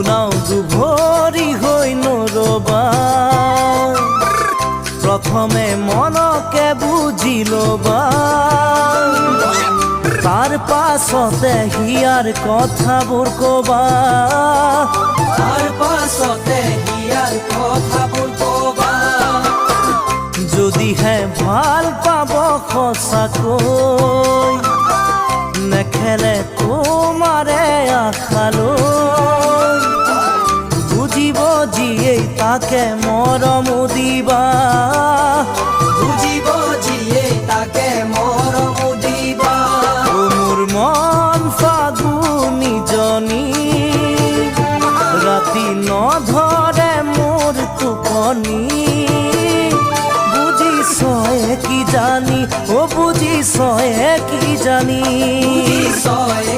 নাও দুভৰি হৈ নৰবা প্ৰথমে মনকে বুজি ল'বা তাৰ পাছতে হিয়াৰ কথাবোৰ ক'বা তাৰ পাছতে হিয়াৰ কথাবোৰ ক'বা যদিহে ভাল পাব সঁচাকৈ নেখেলে তোমাৰে আশালৈ বুজিব যিয়েই তাকে মৰম দিবা বুজিব যিয়ে তাকে মৰম দিবা মোৰ মন ফাগুনীজনী ৰাতি নধৰে মোৰ টোপনি বুজিছয়ে কি জানি অ বুজিছয়ে কি জানি বুজিছয়ে